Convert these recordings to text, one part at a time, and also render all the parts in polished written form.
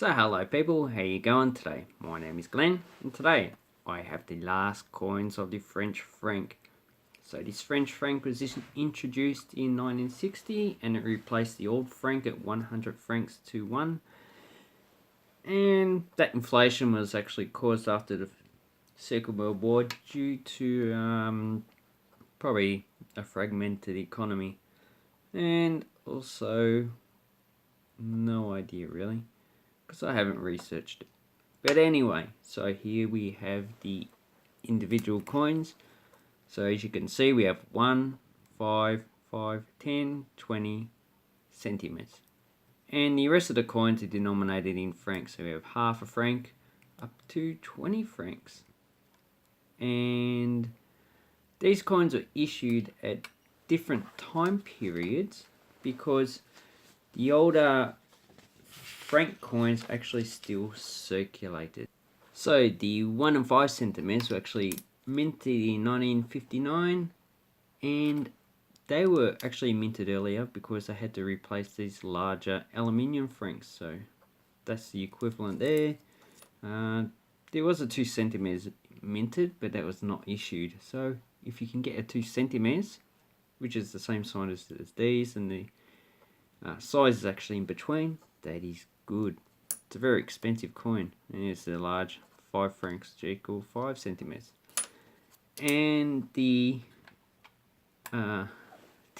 So hello people, how you going today? My name is Glenn and today I have the last coins of the French franc. So this French franc was introduced in 1960 and it replaced the old franc at 100 francs to 1. And that inflation was actually caused after the Second World War due to probably a fragmented economy. And also, no idea really, because I haven't researched it. But anyway, so here we have the individual coins. So as you can see, we have 1, 5, 5, 10, 20 centimeters. And the rest of the coins are denominated in francs. So we have half a franc up to 20 francs. And these coins are issued at different time periods because the older franc coins actually still circulated. So the 1 and 5 centimeters were actually minted in 1959, and they were actually minted earlier because they had to replace these larger aluminium francs. So that's the equivalent there. There was a 2 centimeters minted, but that was not issued. So if you can get a 2 centimeters, which is the same size as these, and the size is actually in between, that is good. It's a very expensive coin, and it's a large 5 francs to equal 5 centimeters. And the 10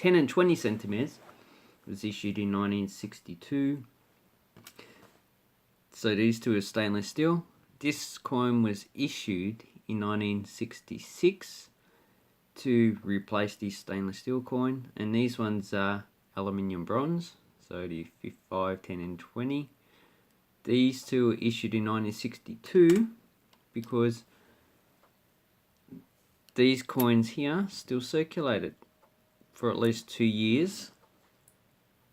and 20 centimeters was issued in 1962. So these two are stainless steel. This coin was issued in 1966 to replace the stainless steel coin, and these ones are aluminium bronze. So the 5, 10 and 20. These two were issued in 1962 because these coins here still circulated for at least 2 years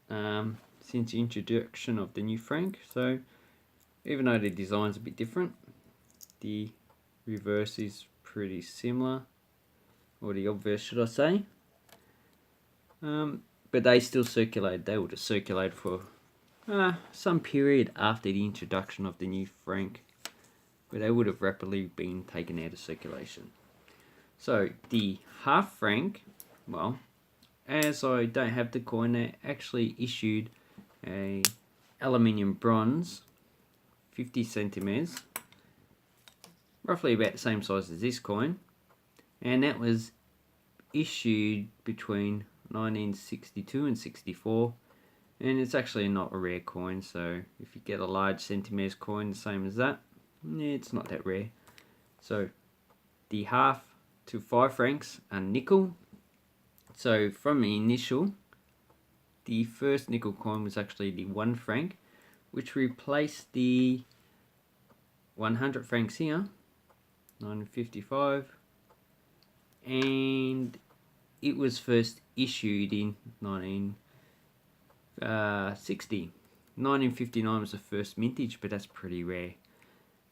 since the introduction of the new franc. So even though the design's a bit different, the reverse is pretty similar, or the obverse should I say. But they still circulated. They would have circulated for some period after the introduction of the new franc, but they would have rapidly been taken out of circulation. So the half franc, well, as I don't have the coin, they actually issued a aluminium bronze 50 centimeters, roughly about the same size as this coin, and that was issued between 1962 and 64, and it's actually not a rare coin. So if you get a large centimeters coin the same as that, it's not that rare. So the half to 5 francs are nickel. So from the initial, the first nickel coin was actually the 1 franc, which replaced the 100 francs here, 1955, and it was first issued in 1960. 1959 was the first mintage, but that's pretty rare.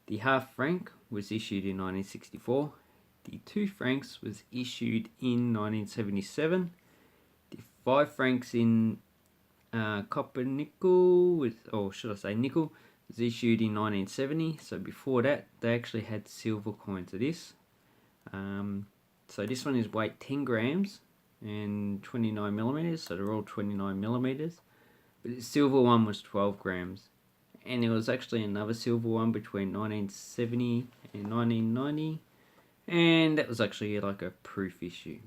The half franc was issued in 1964. The 2 francs was issued in 1977. The 5 francs in copper nickel, or should I say nickel, was issued in 1970. So before that, they actually had silver coins of this. So this one is weight 10 grams and 29 millimeters. So they're all 29 millimeters. But the silver one was 12 grams. And there was actually another silver one between 1970 and 1990. And that was actually like a proof issue.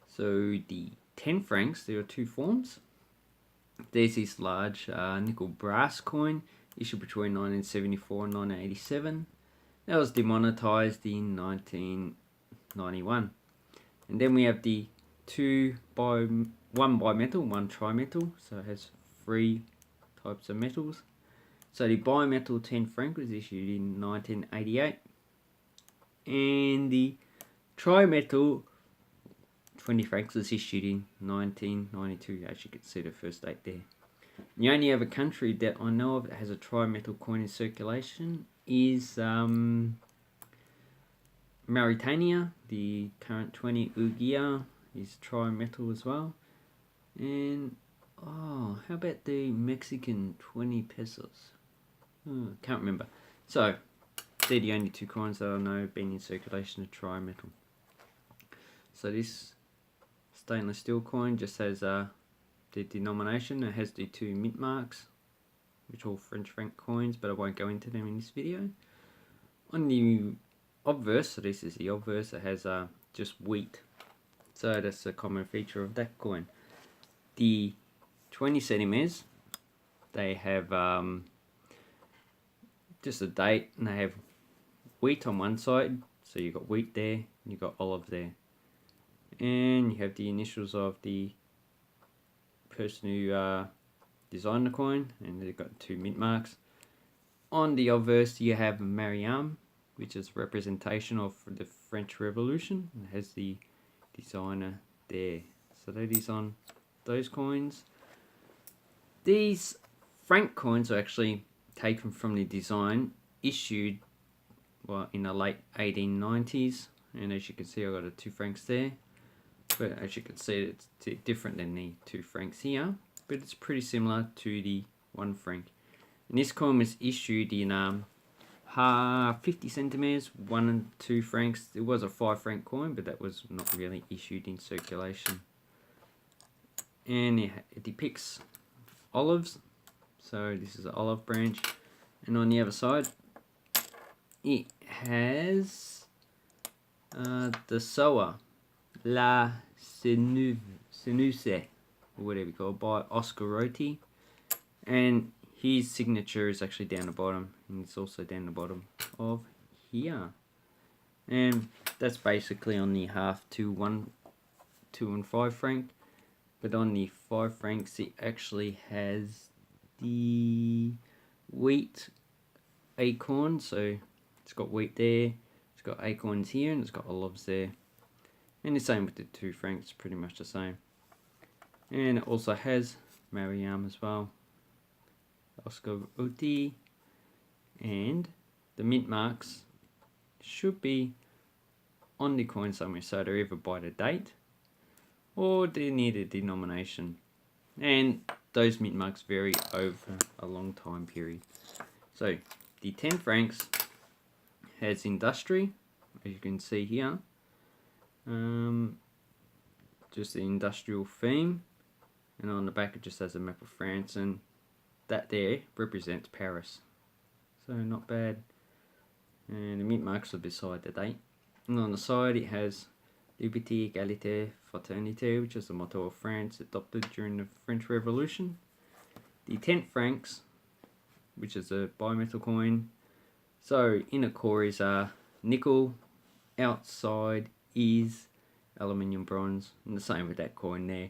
So the 10 francs, there are 2 forms. There's this large nickel brass coin issued between 1974 and 1987. That was demonetized in 1991. And then we have the 1 bimetal, 1 trimetal, so it has 3 types of metals. So the bimetal 10 franc was issued in 1988. And the trimetal 20 francs was issued in 1992, as you can see the first date there. The only other country that I know of that has a trimetal coin in circulation is Mauritania. The current 20 Ugia is trimetal as well. And how about the Mexican 20 pesos? Can't remember. So they're the only two coins that I know have been in circulation of tri-metal. So this stainless steel coin just has the denomination. It has the two mint marks, which are all French franc coins, but I won't go into them in this video. On the obverse, so this is the obverse, it has just wheat. So that's a common feature of that coin. The 20 centimeters, they have just a date, and they have wheat on one side, so you've got wheat there, and you've got olive there. And you have the initials of the person who designed the coin, and they've got two mint marks. On the obverse, you have Mariam, which is representation of the French Revolution. It has the designer there. So that is on those coins. These franc coins are actually taken from the design issued in the late 1890s, and as you can see, I've got the 2 francs there, but as you can see, it's different than the 2 francs here, but it's pretty similar to the 1 franc. And this coin was issued in 50 centimeters, 1 and 2 francs. It was a 5 franc coin, but that was not really issued in circulation. And it depicts olives, so this is an olive branch, and on the other side it has the sower La Senuse, or whatever you call it, by Oscar Roti, and his signature is actually down the bottom, and it's also down the bottom of here. And that's basically on the half to 1, 2 and 5 franc. But on the 5 francs, it actually has the wheat acorn. So it's got wheat there, it's got acorns here, and it's got olives there. And the same with the 2 francs, pretty much the same. And it also has Mariam as well, Oscar Oti, and the mint marks should be on the coin somewhere, so they're either by the date or they're near the denomination, and those mint marks vary over a long time period. So the 10 francs has industry, as you can see here, just the industrial theme, and on the back it just has a map of France, and that there represents Paris, so not bad. And the mint marks are beside the date, and on the side it has Liberté, Égalité, Fraternité, which is the motto of France, adopted during the French Revolution. The 10 francs, which is a bimetal coin, so inner core is nickel, outside is aluminium bronze, and the same with that coin there.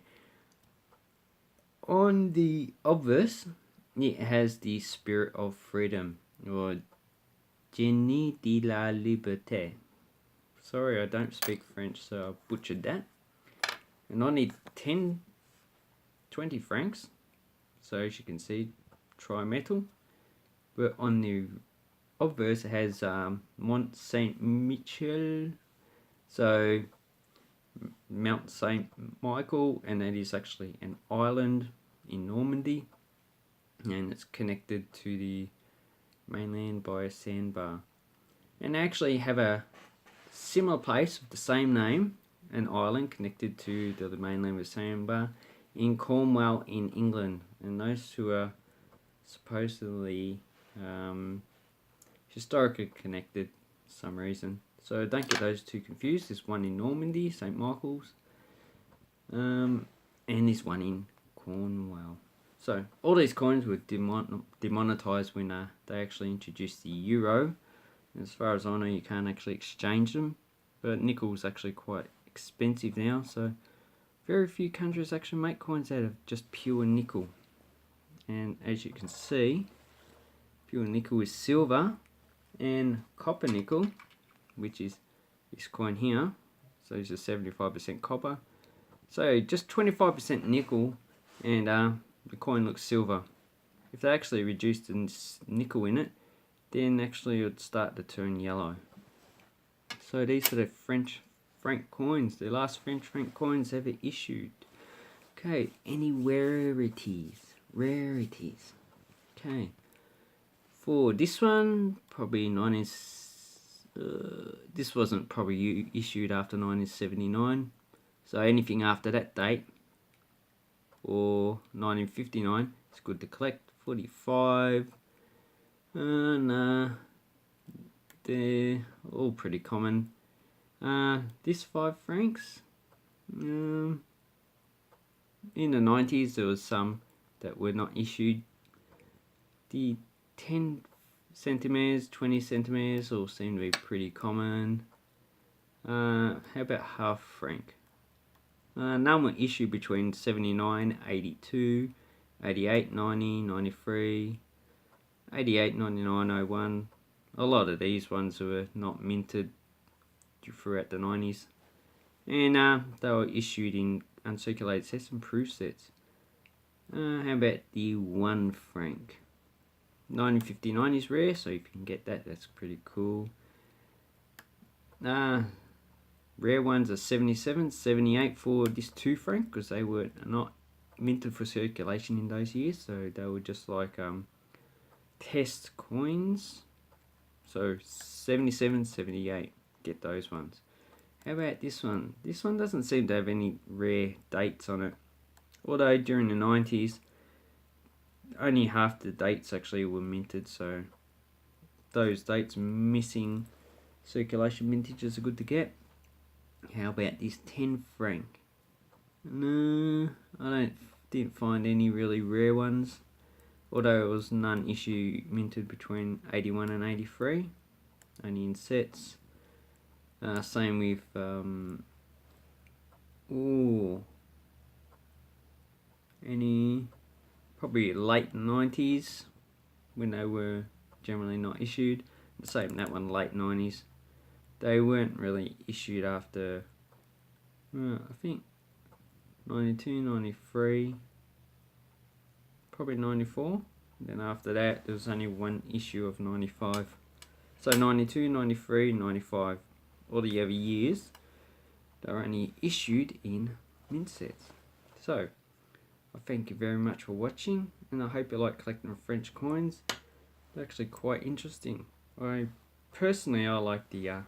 On the obverse, it has the spirit of freedom, or Génie de la Liberté. Sorry, I don't speak French, so I butchered that. And on the 20 francs, so as you can see, tri-metal. But on the obverse, it has Mont Saint Michel, so Mount Saint Michael, and that is actually an island in Normandy, and it's connected to the mainland by a sandbar. And they actually have a similar place with the same name, an island connected to the mainland with sandbar, in Cornwall in England, and those two are supposedly historically connected for some reason. So don't get those two confused. There's one in Normandy, St. Michael's, and there's one in Cornwall. So all these coins were demonetized when they actually introduced the euro. And as far as I know, you can't actually exchange them, but nickel is actually quite expensive now, so very few countries actually make coins out of just pure nickel. And as you can see, pure nickel is silver, and copper nickel, which is this coin here, so this is 75% copper, so just 25% nickel, and the coin looks silver. If they actually reduced the nickel in it, then actually it would start to turn yellow. So these are the French Franc coins, the last French Franc coins ever issued. Okay, any rarities? Okay, For this one, probably this wasn't probably issued after 1979, so anything after that date or 1959 is good to collect. 45, nah, they're all pretty common. This 5 francs, in the 90s there was some that were not issued. The 10 centimeters, 20 centimeters all seem to be pretty common. How about half franc? None were issued between 79, 82, 88, 90, 93, 88, 99, 01. A lot of these ones were not minted throughout the 90s. And they were issued in uncirculated sets and proof sets. How about the 1 franc? 1959 is rare, so if you can get that, that's pretty cool. Rare ones are 77, 78 for this 2 franc, because they were not minted for circulation in those years, so they were just like test coins. So 77, 78, get those ones. How about this one? This one doesn't seem to have any rare dates on it, although during the 90s only half the dates actually were minted, so those dates missing circulation vintages are good to get. How about this 10 franc? No, I didn't find any really rare ones, although it was none issue minted between 81 and 83, only in sets. Same with any probably late 90s when they were generally not issued. The same that one, late 90s. They weren't really issued after I think 92, 93, probably 94. Then after that there was only one issue of 95. So 92, 93, 95. All the other years they were only issued in mint sets. So I thank you very much for watching, and I hope you like collecting French coins. They're actually quite interesting. Personally I like the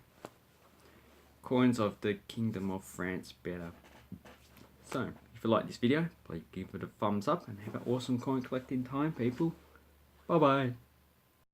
coins of the Kingdom of France better. So if you like this video, please give it a thumbs up and have an awesome coin collecting time, people. Bye bye.